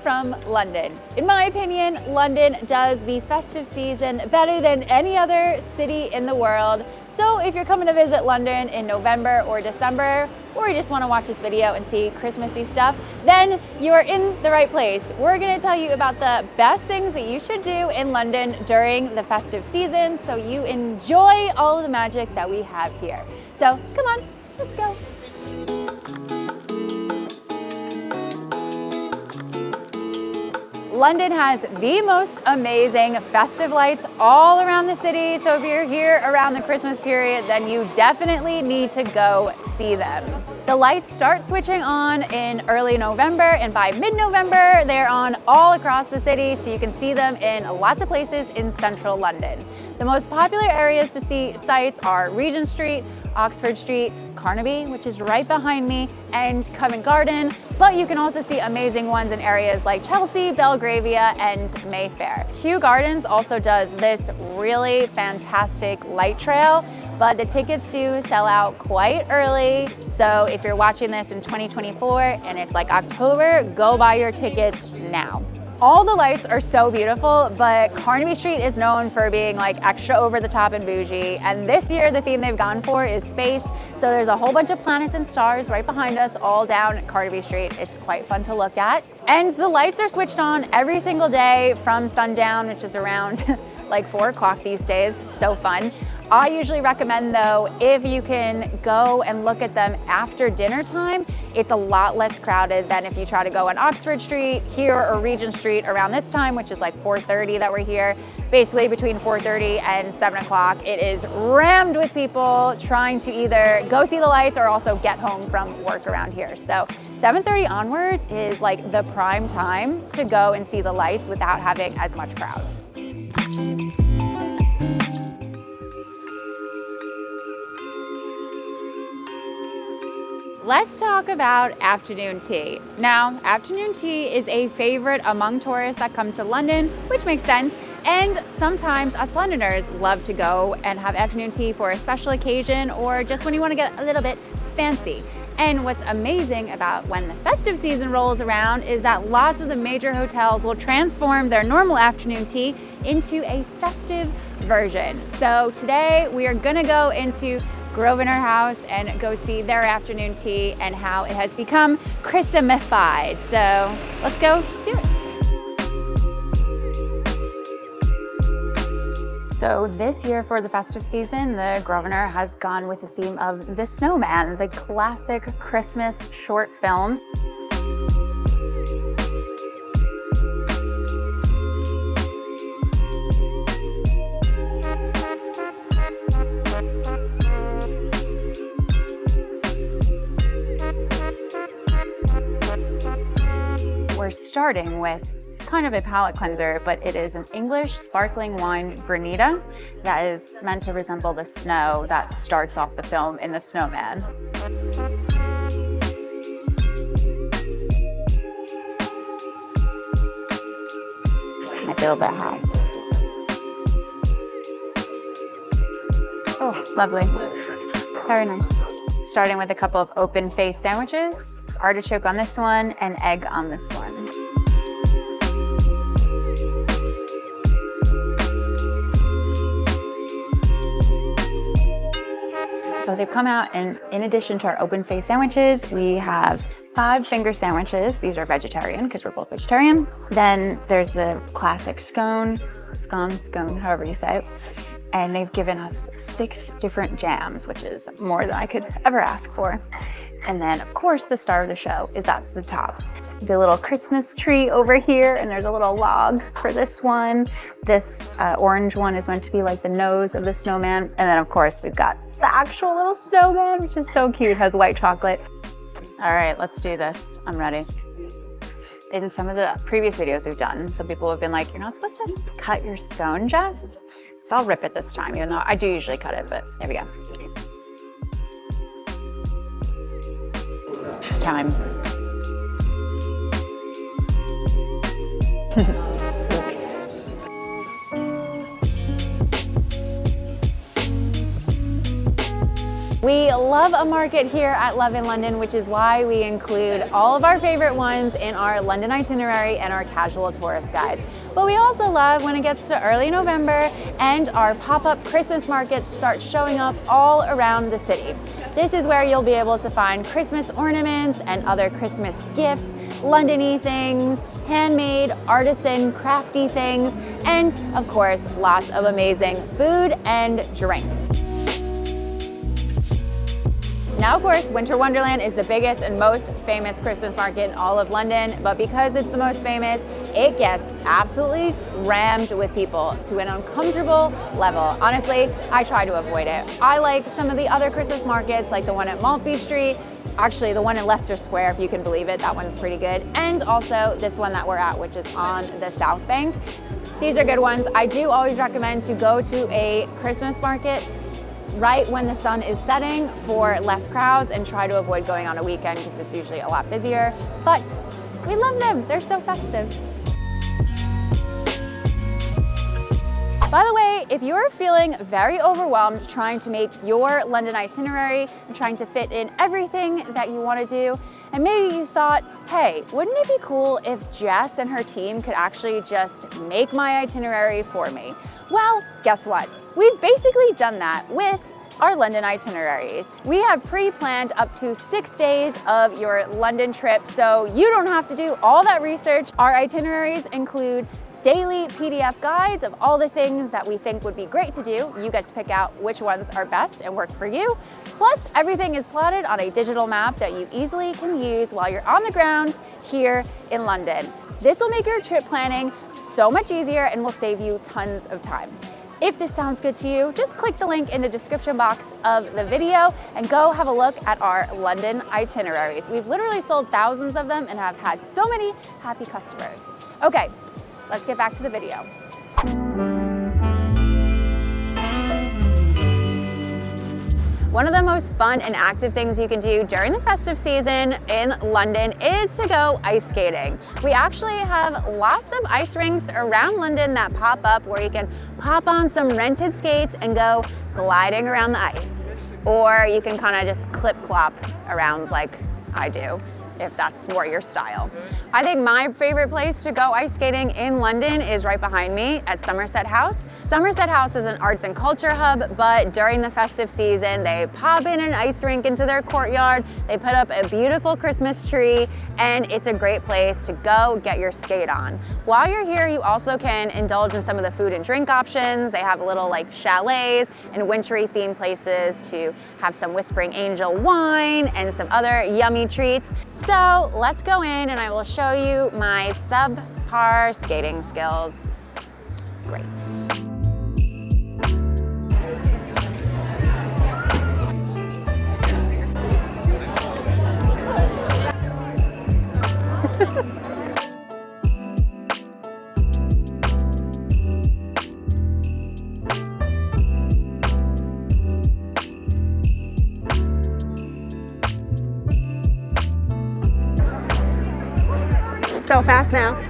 from London. In my opinion, London does the festive season better than any other city in the world. So if you're coming to visit London in November or December, or you just want to watch this video and see Christmassy stuff, then you're in the right place. We're going to tell you about the best things that you should do in London during the festive season so you enjoy all of the magic that we have here. So come on, let's go. London has the most amazing festive lights all around the city. So if you're here around the Christmas period, then you definitely need to go see them. The lights start switching on in early November, and by mid-November, they're on all across the city, so you can see them in lots of places in central London. The most popular areas to see sights are Regent Street, Oxford Street, Carnaby, which is right behind me, and Covent Garden, but you can also see amazing ones in areas like Chelsea, Belgravia, and Mayfair. Kew Gardens also does this really fantastic light trail, but the tickets do sell out quite early. So if you're watching this in 2024 and it's like October, go buy your tickets now. All the lights are so beautiful, but Carnaby Street is known for being like extra over the top and bougie. And this year, the theme they've gone for is space. So there's a whole bunch of planets and stars right behind us, all down Carnaby Street. It's quite fun to look at. And the lights are switched on every single day from sundown, which is around like 4 o'clock these days. So fun. I usually recommend though, if you can go and look at them after dinner time, it's a lot less crowded than if you try to go on Oxford Street here or Regent Street around this time, which is like 4:30 that we're here. Basically between 4:30 and 7 o'clock, it is rammed with people trying to either go see the lights or also get home from work around here. So 7:30 onwards is like the prime time to go and see the lights without having as much crowds. Let's talk about afternoon tea. Now, afternoon tea is a favorite among tourists that come to London, which makes sense. And sometimes us Londoners love to go and have afternoon tea for a special occasion or just when you want to get a little bit fancy. And what's amazing about when the festive season rolls around is that lots of the major hotels will transform their normal afternoon tea into a festive version. So today we are gonna go into Grosvenor House and go see their afternoon tea and how it has become Christmasified. So let's go do it. So this year for the festive season, the Grosvenor has gone with the theme of The Snowman, the classic Christmas short film. We're starting with kind of a palate cleanser, but it is an English sparkling wine granita that is meant to resemble the snow that starts off the film in The Snowman. Might be a little bit hot. Oh, lovely. Very nice. Starting with a couple of open face sandwiches. There's artichoke on this one and egg on this one. So they've come out, and in addition to our open face sandwiches, we have 5 finger sandwiches. These are vegetarian because we're both vegetarian. Then there's the classic scone, however you say it. And they've given us 6 different jams, which is more than I could ever ask for. And then, of course, the star of the show is at the top. The little Christmas tree over here, and there's a little log for this one. This orange one is meant to be like the nose of the snowman. And then, of course, we've got the actual little snowman, which is so cute, has white chocolate. All right, let's do this. I'm ready. In some of the previous videos we've done, some people have been like, you're not supposed to cut your scone, Jess. So I'll rip it this time, even though I do usually cut it, but there we go. It's time. We love a market here at Love in London, which is why we include all of our favorite ones in our London itinerary and our casual tourist guides. But we also love when it gets to early November and our pop-up Christmas markets start showing up all around the city. This is where you'll be able to find Christmas ornaments and other Christmas gifts, London-y things, handmade, artisan, crafty things, and of course, lots of amazing food and drinks. Now, of course, Winter Wonderland is the biggest and most famous Christmas market in all of London, but because it's the most famous, it gets absolutely rammed with people to an uncomfortable level. Honestly, I try to avoid it. I like some of the other Christmas markets, like the one at Maltby Street, actually the one in Leicester Square, if you can believe it, that one's pretty good, and also this one that we're at, which is on the South Bank. These are good ones. I do always recommend to go to a Christmas market right when the sun is setting for less crowds and try to avoid going on a weekend because it's usually a lot busier, but we love them. They're so festive. By the way, if you're feeling very overwhelmed trying to make your London itinerary and trying to fit in everything that you want to do, and maybe you thought, hey, wouldn't it be cool if Jess and her team could actually just make my itinerary for me? Well, guess what? We've basically done that with our London itineraries. We have pre-planned up to 6 days of your London trip, so you don't have to do all that research. Our itineraries include daily PDF guides of all the things that we think would be great to do. You get to pick out which ones are best and work for you. Plus, everything is plotted on a digital map that you easily can use while you're on the ground here in London. This will make your trip planning so much easier and will save you tons of time. If this sounds good to you, just click the link in the description box of the video and go have a look at our London itineraries. We've literally sold thousands of them and have had so many happy customers. Okay, let's get back to the video. One of the most fun and active things you can do during the festive season in London is to go ice skating. We actually have lots of ice rinks around London that pop up where you can pop on some rented skates and go gliding around the ice. Or you can kind of just clip-clop around like I do, if that's more your style. I think my favorite place to go ice skating in London is right behind me at Somerset House. Somerset House is an arts and culture hub, but during the festive season, they pop in an ice rink into their courtyard, they put up a beautiful Christmas tree, and it's a great place to go get your skate on. While you're here, you also can indulge in some of the food and drink options. They have little like chalets and wintry themed places to have some Whispering Angel wine and some other yummy treats. So let's go in and I will show you my subpar skating skills. Great. So fast now.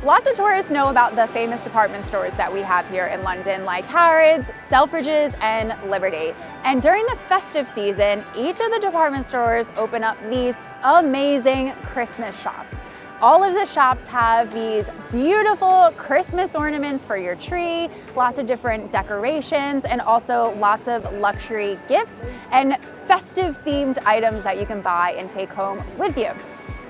Lots of tourists know about the famous department stores that we have here in London, like Harrods, Selfridges, and Liberty. And during the festive season, each of the department stores open up these amazing Christmas shops. All of the shops have these beautiful Christmas ornaments for your tree, lots of different decorations, and also lots of luxury gifts and festive themed items that you can buy and take home with you.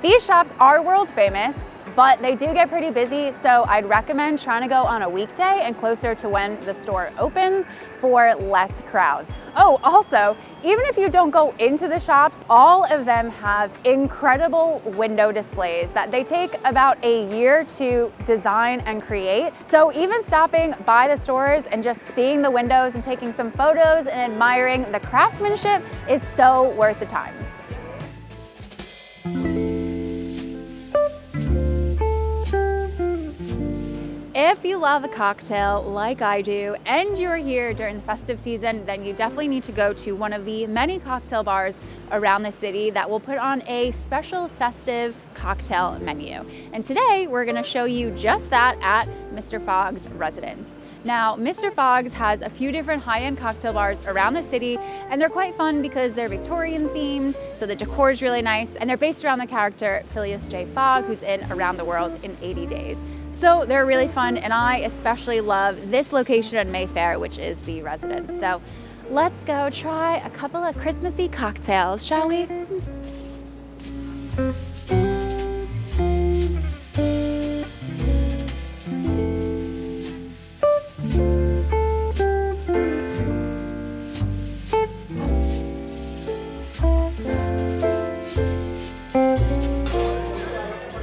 These shops are world famous, but they do get pretty busy, so I'd recommend trying to go on a weekday and closer to when the store opens for less crowds. Oh, also, even if you don't go into the shops, all of them have incredible window displays that they take about a year to design and create. So even stopping by the stores and just seeing the windows and taking some photos and admiring the craftsmanship is so worth the time. If you love a cocktail like I do and you're here during the festive season, then you definitely need to go to one of the many cocktail bars around the city that will put on a special festive cocktail menu. And today we're going to show you just that at Mr. Fogg's residence. Now, Mr. Fogg's has a few different high-end cocktail bars around the city, and they're quite fun because they're Victorian themed, so the decor is really nice, and they're based around the character Phileas J. Fogg, who's in Around the World in 80 Days. So they're really fun, and I especially love this location in Mayfair, which is the residence. So let's go try a couple of Christmassy cocktails, shall we?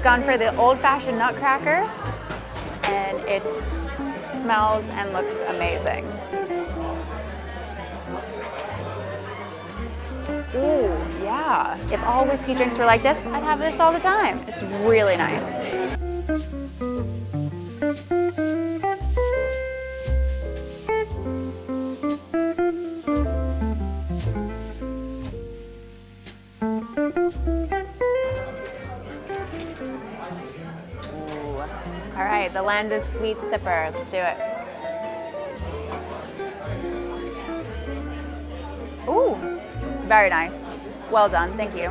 Gone for the old-fashioned nutcracker, and it smells and looks amazing. Ooh, yeah. If all whiskey drinks were like this, I'd have this all the time. It's really nice. All right, the Landis Sweet Sipper. Let's do it. Ooh, very nice. Well done, thank you.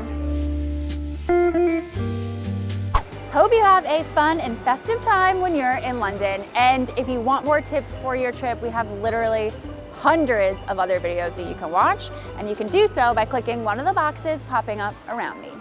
Hope you have a fun and festive time when you're in London. And if you want more tips for your trip, we have literally hundreds of other videos that you can watch. And you can do so by clicking one of the boxes popping up around me.